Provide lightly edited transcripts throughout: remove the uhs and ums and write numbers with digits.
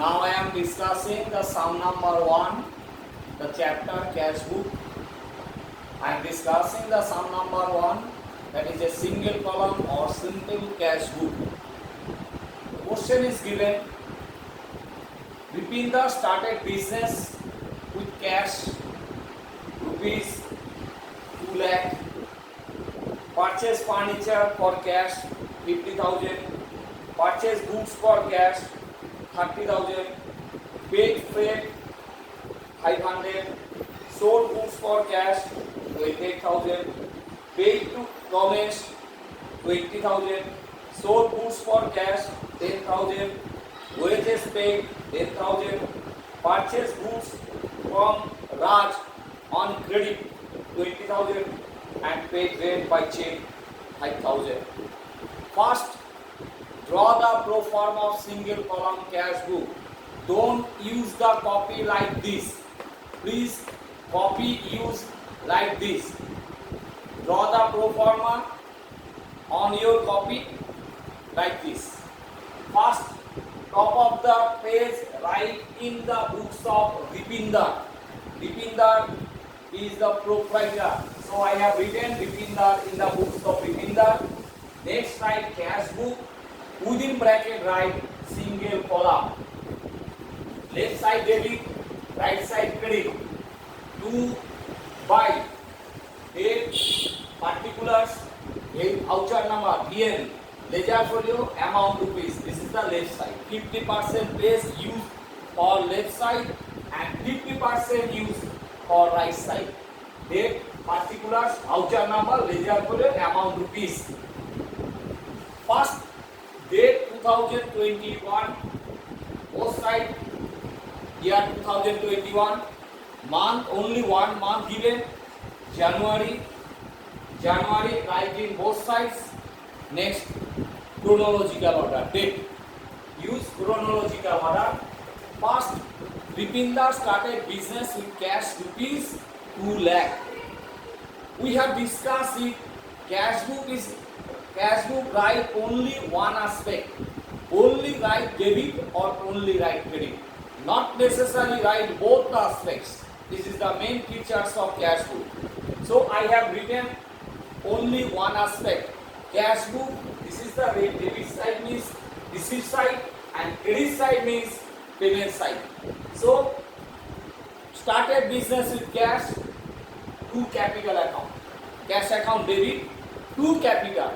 Now I am discussing the sum number 1, the chapter cash book. I am discussing the sum number 1, that is a single column or simple cash book. The question is given: Vipinda started business with cash rupees 2 lakh, purchase furniture for cash 50,000, purchase goods for cash 30,000, paid freight 500, sold goods for cash 28,000, paid to Ramesh 20,000, sold goods for cash 10,000, wages paid 10,000, purchase goods from Raj on credit 20,000 and paid rent by check 5,000. First, draw the pro forma of single column cash book. Don't use the copy like this. Please copy use like this. Draw the pro forma on your copy like this. First, top of the page, write in the books of Vipindar. Vipindar is the proprietor. So I have written Vipindar in the books of Vipindar. Next, write cash book. Within bracket, write single column. Left side debit, right side credit. To buy. Date, particulars, voucher number, VN, ledger folio, amount rupees. This is the left side. 50% pays used for left side and 50% used for right side. Date, particulars, voucher number, ledger folio, amount rupees. First, date 2021, both side, year 2021, month, only one month given, January, write in both sides. Next, chronological order, date, use chronological order. First, Vipindar started business with cash rupees 2 lakh. We have discussed it. Cash book write only one aspect. Only write debit or only write credit. Not necessarily write both the aspects. This is the main features of cash book. So I have written only one aspect. Cash book, this is the debit side means receipt side and credit side means payment side. So started business with cash, 2 capital account. Cash account debit, 2 capital.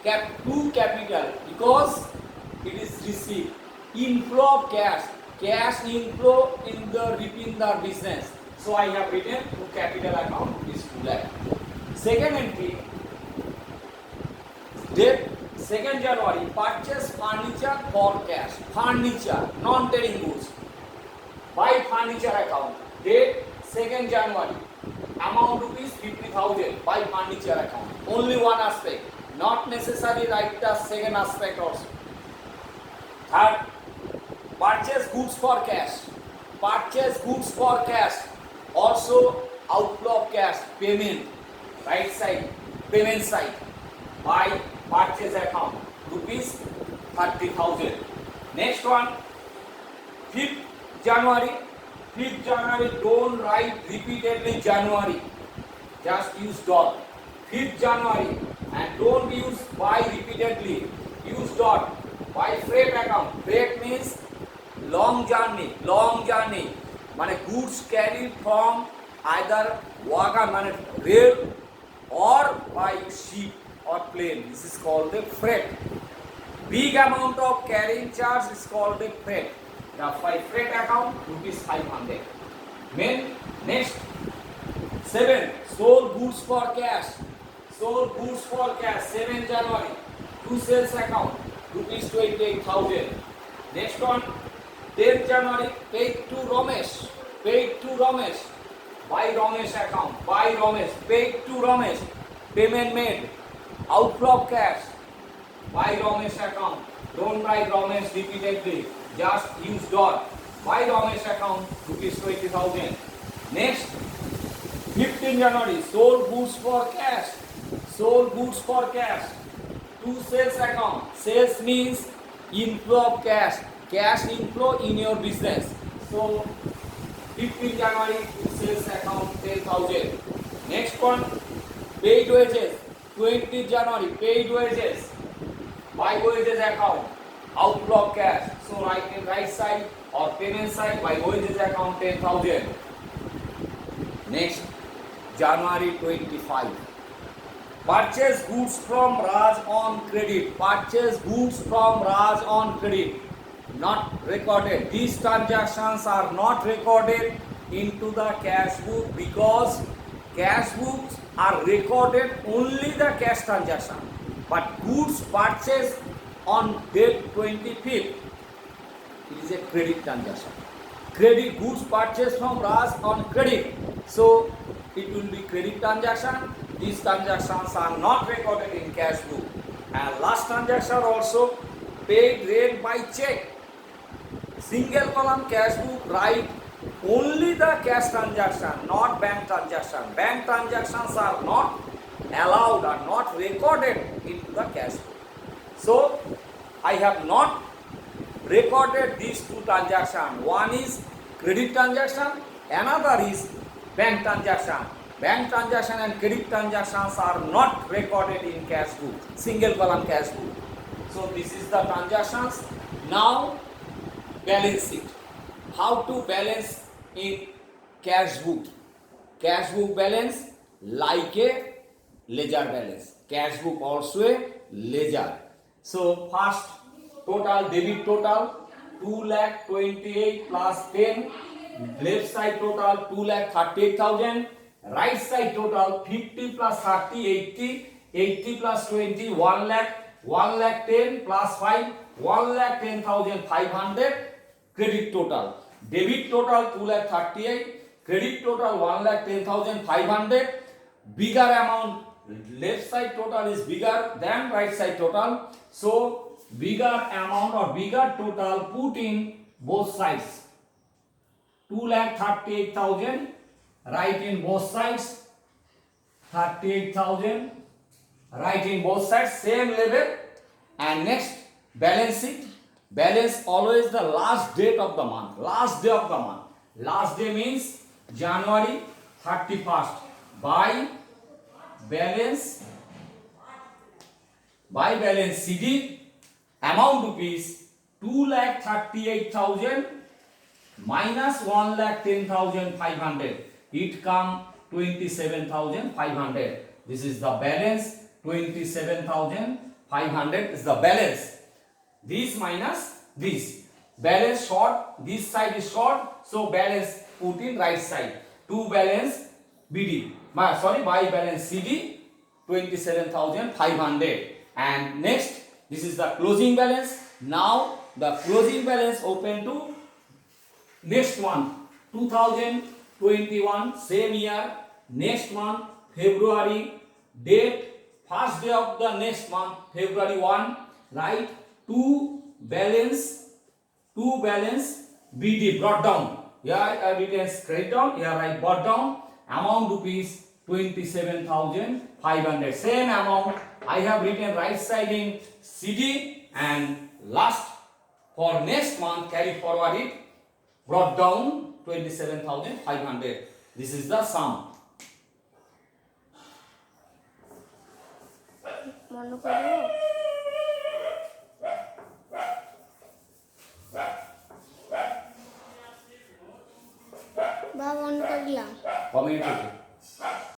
2 capital because it is received. Inflow of cash. Cash inflow in the Vipindar business. So I have written 2 capital account is 2 lakh. Second entry, date 2nd January, purchase furniture for cash. Furniture, non-trading goods. Buy furniture account. Date 2nd January. Amount rupees 50,000. Buy furniture account. Only one aspect. Not necessarily write the second aspect also. Third, purchase goods for cash. Purchase goods for cash. Also outflow of cash. Payment. Right side. Payment side. Buy purchase account. Rupees 30,000. Next one. 5th January. 5th January. Don't write repeatedly January. Just use dot. 5th January. And don't use buy repeatedly. Use dot. Buy freight account. Freight means long journey. Long journey. মানে goods carried from either wagon, মানে rail or by ship or plane. This is called the freight. Big amount of carrying charge is called the freight. The freight account rupees 500. Next 7. Sold goods for cash. Sold goods for cash. 7 January. 2 sales account rupees 28,000. Next one. 10th January, paid to Ramesh. Paid to Ramesh. Buy Ramesh account. Buy Ramesh. Paid to Ramesh. Payment made. Outflow of cash. Buy Ramesh account. Don't write Ramesh repeatedly. Just use dot. Buy Ramesh account. Rupees 20,000. Next, 15 January. Sold goods for cash. Sold goods for cash. To sales account. Sales means inflow of cash. cash inflow in your business. So 15 January sales account 10,000. Next one, paid wages. 20 January paid wages. By wages account, outflow of cash. So write in right side or payment side, by wages account 10,000. Next, January 25. Purchase goods from Raj on credit. Purchase goods from Raj on credit. Not recorded. These transactions are not recorded into the cash book because cash books are recorded only the cash transaction. But goods purchased on date 25th, it is a credit transaction. Credit goods purchased from Raj on credit. So it will be credit transaction. These transactions are not recorded in cash book. And last transaction also, paid rent by check. Single column cash book, write only the cash transaction, not bank transaction. Bank transactions are not allowed, are not recorded into the cash book. So I have not recorded these two transactions. One is credit transaction, another is bank transaction. Bank transaction and credit transactions are not recorded in cash book, single column cash book. So this is the transactions. Now balance sheet. How to balance in cash book? Cash book balance like a ledger balance. Cash book also a ledger. So first total debit total 2,28,000 plus 10. Left side total 2,38,000. Right side total 50 plus 30 80. 80 plus 20 1 lakh. 1,10,000 plus 5 1,10,500. Credit total. Debit total 2,38,000. Credit total 1,10,500. Bigger amount. Left side total is bigger than right side total. So bigger amount or bigger total put in both sides. 2,38,000. Write in both sides. 38,000. Write in both sides. Same level. And next balance sheet. Balance always the last date of the month. Last day of the month. Last day means January 31st. By balance CD, amount rupees 2,38,000 minus 1,10,500. It come 27,500. This is the balance. 27,500 is the balance. This minus this. Balance short. This side is short. So balance put in right side. To balance BD. By balance CD 27,500. And next, this is the closing balance. Now the closing balance open to next one 2021 same year. Next month February. Date first day of the next month February 1. Write to balance BD brought down. Here I written straight down. Here I brought down. Amount rupees 27,500. Same amount I have written right side in CD, and last for next month carry forward it brought down 27,500. This is the sum. মনে করো বা মনে করলাম comment